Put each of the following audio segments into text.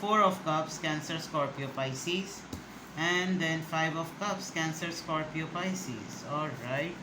Four of Cups, Cancer, Scorpio, Pisces, and then Five of Cups, Cancer, Scorpio, Pisces. All right.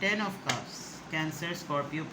Ten of Cups, Cancer, Scorpio,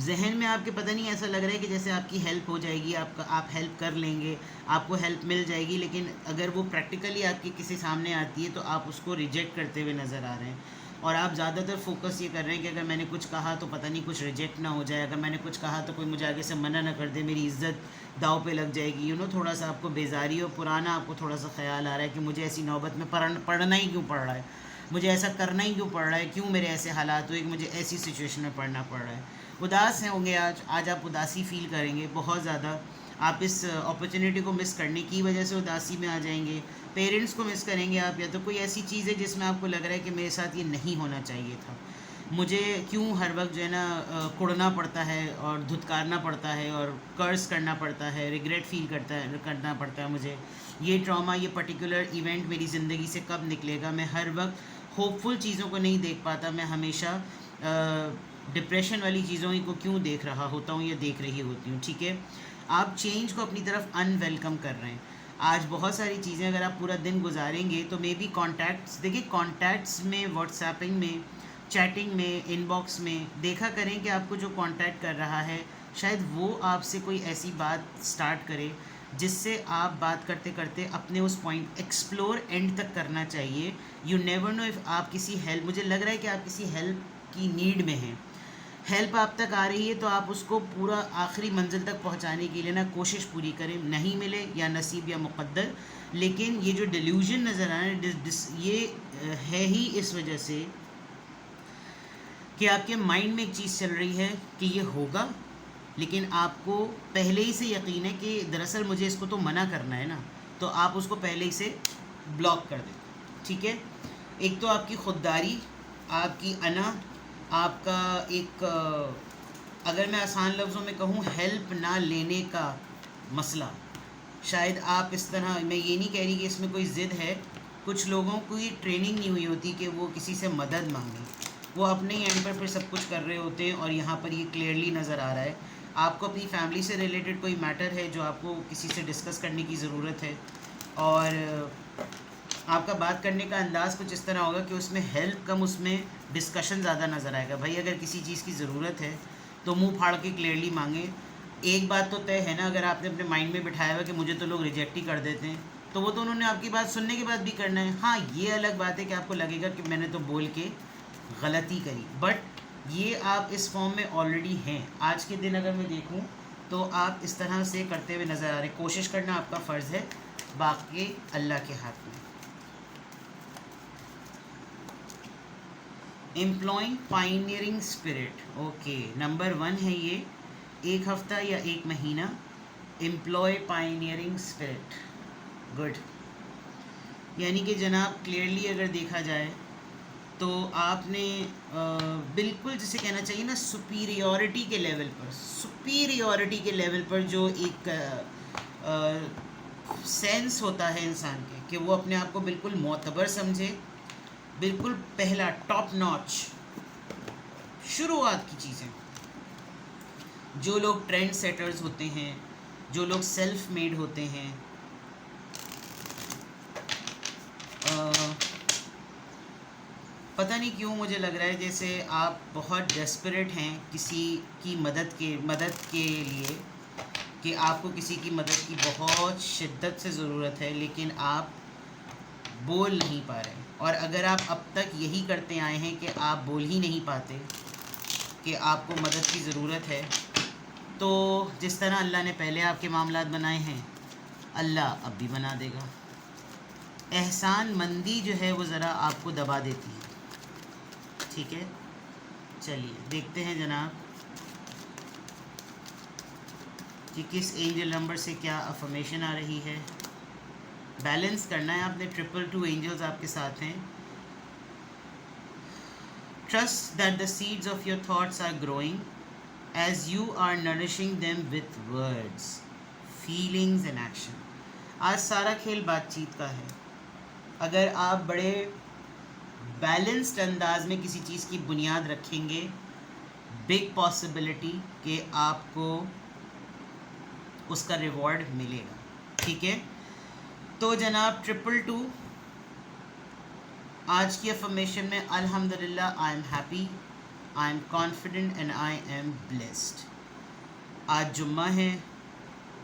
ذہن میں آپ کے پتہ نہیں ایسا لگ رہا ہے کہ جیسے آپ کی ہیلپ ہو جائے گی، آپ ہیلپ کر لیں گے، آپ کو ہیلپ مل جائے گی، لیکن اگر وہ پریکٹیکلی آپ کے کسی سامنے آتی ہے تو آپ اس کو ریجیکٹ کرتے ہوئے نظر آ رہے ہیں. اور آپ زیادہ تر فوکس یہ کر رہے ہیں کہ اگر میں نے کچھ کہا تو پتہ نہیں کچھ ریجیکٹ نہ ہو جائے، اگر میں نے کچھ کہا تو کوئی مجھے آگے سے منع نہ کر دے، میری عزت داؤ پہ لگ جائے گی. تھوڑا سا آپ کو بیزاری اور پرانا آپ کو تھوڑا سا خیال آ رہا ہے کہ مجھے ایسی نوبت میں پڑھنا ہی کیوں پڑ رہا ہے، مجھے ایسا کرنا ہی کیوں پڑ رہا ہے، کیوں میرے ایسے حالات ہوئے کہ مجھے ایسی سچویشن میں پڑھنا پڑ رہا ہے. اداس ہیں ہوں گے آج آپ اداسی فیل کریں گے بہت زیادہ. آپ اس اپرچونیٹی کو مس کرنے کی وجہ سے اداسی میں آ جائیں گے. پیرنٹس کو مس کریں گے آپ، یا تو کوئی ایسی چیز ہے جس میں آپ کو لگ رہا ہے کہ میرے ساتھ یہ نہیں ہونا چاہیے تھا، مجھے کیوں ہر وقت جو ہے نا کڑنا پڑتا ہے اور دھتکارنا پڑتا ہے اور کرس کرنا پڑتا ہے، ریگریٹ فیل کرنا پڑتا ہے مجھے. یہ ٹراما، یہ پرٹیکولر ایونٹ میری زندگی سے کب نکلے گا، میں ہر وقت ہوپ فل چیزوں کو نہیں دیکھ پاتا، میں ہمیشہ ڈپریشن والی چیزوں کو کیوں دیکھ رہا ہوتا ہوں یا دیکھ رہی ہوتی ہوں. ٹھیک ہے، آپ چینج کو اپنی طرف ان ویلکم کر رہے ہیں. آج بہت ساری چیزیں اگر آپ پورا دن گزاریں گے تو مے بی کانٹیکٹس، دیکھیے کانٹیکٹس میں، واٹس ایپنگ میں، چیٹنگ میں، ان باکس میں دیکھا کریں کہ آپ کو جو کانٹیکٹ کر رہا ہے شاید وہ آپ سے کوئی ایسی بات سٹارٹ کرے جس سے آپ بات کرتے کرتے اپنے اس پوائنٹ ایکسپلور اینڈ تک کرنا چاہیے. یو نیور نو اف آپ کسی ہیلپ، مجھے لگ رہا ہے کہ آپ کسی ہیلپ کی نیڈ میں ہیں، ہیلپ آپ تک آ رہی ہے تو آپ اس کو پورا آخری منزل تک پہنچانے کے لیے نا کوشش پوری کریں. نہیں ملے یا نصیب یا مقدر، لیکن یہ جو ڈیلیوژن نظر آ رہا ہے یہ ہے ہی اس وجہ سے کہ آپ کے مائنڈ میں ایک چیز چل رہی ہے کہ یہ ہوگا، لیکن آپ کو پہلے ہی سے یقین ہے کہ دراصل مجھے اس کو تو منع کرنا ہے نا، تو آپ اس کو پہلے ہی سے بلاک کر دیں. ٹھیک ہے، ایک تو آپ کی خودداری، آپ کی انا، آپ کا ایک اگر میں آسان لفظوں میں کہوں ہیلپ نہ لینے کا مسئلہ. شاید آپ اس طرح، میں یہ نہیں کہہ رہی کہ اس میں کوئی ضد ہے، کچھ لوگوں کو یہ ٹریننگ نہیں ہوئی ہوتی کہ وہ کسی سے مدد مانگیں، وہ اپنے ہی اینڈ پر پھر سب کچھ کر رہے ہوتے ہیں. اور یہاں پر یہ کلیئرلی نظر آ رہا ہے آپ کو اپنی فیملی سے ریلیٹڈ کوئی میٹر ہے جو آپ کو کسی سے ڈسکس کرنے کی ضرورت ہے، اور آپ کا بات کرنے کا انداز کچھ اس طرح ہوگا کہ اس میں ہیلپ کم، اس میں ڈسکشن زیادہ نظر آئے گا. بھائی اگر کسی چیز کی ضرورت ہے تو منہ پھاڑ کے کلیئرلی مانگیں. ایک بات تو طے ہے نا، اگر آپ نے اپنے مائنڈ میں بٹھایا ہوا کہ مجھے تو لوگ ریجیکٹ ہی کر دیتے ہیں تو وہ تو انہوں نے آپ کی بات سننے کے بعد بھی کرنا ہے. ہاں یہ الگ بات ہے کہ آپ کو لگے گا کہ میں نے تو بول کے غلطی کری، بٹ یہ آپ اس فارم میں آلریڈی ہیں. آج کے دن اگر میں دیکھوں تو آپ اس طرح سے کرتے ہوئے نظر آ رہے ہیں. کوشش کرنا آپ کا فرض ہے، باقی اللہ کے ہاتھ میں. Employing pioneering spirit, okay, number 1 ہے یہ، ایک ہفتہ یا ایک مہینہ. Employ pioneering spirit, good. یعنی کہ جناب کلیئرلی اگر دیکھا جائے تو آپ نے بالکل جسے کہنا چاہیے نا سپیریورٹی کے لیول پر جو ایک سینس ہوتا ہے انسان کے کہ وہ اپنے آپ کو بالکل معتبر سمجھے، بالکل پہلا ٹاپ ناچ شروعات کی چیزیں. جو لوگ ٹرینڈ سیٹرز ہوتے ہیں، جو لوگ سیلف میڈ ہوتے ہیں، پتہ نہیں کیوں مجھے لگ رہا ہے جیسے آپ بہت ڈیسپریٹ ہیں کسی کی مدد کے لیے، کہ آپ کو کسی کی مدد کی بہت شدت سے ضرورت ہے، لیکن آپ بول نہیں پا رہے. اور اگر آپ اب تک یہی کرتے آئے ہیں کہ آپ بول ہی نہیں پاتے کہ آپ کو مدد کی ضرورت ہے، تو جس طرح اللہ نے پہلے آپ کے معاملات بنائے ہیں اللہ اب بھی بنا دے گا. احسان مندی جو ہے وہ ذرا آپ کو دبا دیتی ہے. ٹھیک ہے، چلیے دیکھتے ہیں جناب کہ کس اینجل نمبر سے کیا افرمیشن آ رہی ہے. بیلنس کرنا ہے آپ نے، 222 اینجلز آپ کے ساتھ ہیں. Trust that the seeds of your thoughts are growing as you are nourishing them with words, feelings and action. آج سارا کھیل بات چیت کا ہے. اگر آپ بڑے بیلنسڈ انداز میں کسی چیز کی بنیاد رکھیں گے، بگ پاسبلٹی کہ آپ کو اس کا ریوارڈ ملے گا. ٹھیک ہے، تو جناب 222 آج کی افرمیشن میں الحمدللہ I am happy. I am confident and I am blessed. آج جمعہ ہے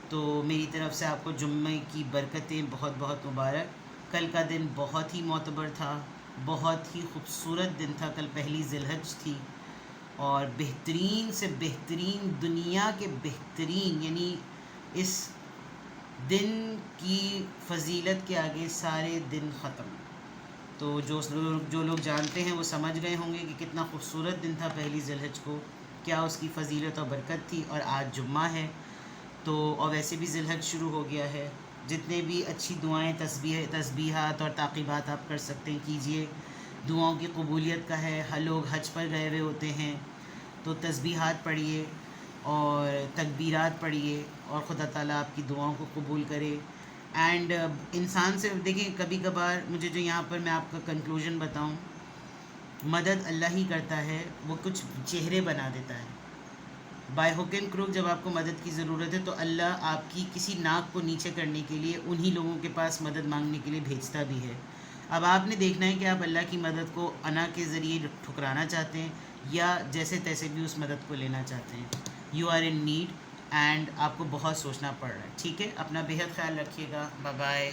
تو میری طرف سے آپ کو جمعے کی برکتیں بہت بہت مبارک. کل کا دن بہت ہی معتبر تھا, بہت ہی خوبصورت دن تھا. کل پہلی ذی الحج تھی اور بہترین سے بہترین, دنیا کے بہترین, یعنی اس دن کی فضیلت کے آگے سارے دن ختم. تو جو لوگ جانتے ہیں وہ سمجھ گئے ہوں گے کہ کتنا خوبصورت دن تھا پہلی ذی الحج کو, کیا اس کی فضیلت اور برکت تھی. اور آج جمعہ ہے تو, اور ویسے بھی ذی الحج شروع ہو گیا ہے. جتنے بھی اچھی دعائیں, تسبیحات اور تعقیبات آپ کر سکتے ہیں کیجئے. دعاؤں کی قبولیت کا ہے. ہر لوگ حج پر گئے ہوئے ہوتے ہیں تو تسبیحات پڑھیے اور تکبیرات پڑھیے اور خدا تعالیٰ آپ کی دعاؤں کو قبول کرے. اینڈ انسان سے دیکھیں, کبھی کبھار مجھے جو یہاں پر میں آپ کا کنکلوژن بتاؤں, مدد اللہ ہی کرتا ہے, وہ کچھ چہرے بنا دیتا ہے. بائی ہک اینڈ کروک جب آپ کو مدد کی ضرورت ہے تو اللہ آپ کی کسی ناک کو نیچے کرنے کے لیے انہی لوگوں کے پاس مدد مانگنے کے لیے بھیجتا بھی ہے. اب آپ نے دیکھنا ہے کہ آپ اللہ کی مدد کو انا کے ذریعے ٹھکرانا چاہتے ہیں یا جیسے تیسے بھی اس مدد کو لینا چاہتے ہیں. You are in need and آپ کو بہت سوچنا پڑ رہا ہے. ٹھیک ہے, اپنا بہت خیال رکھیے گا. Bye bye.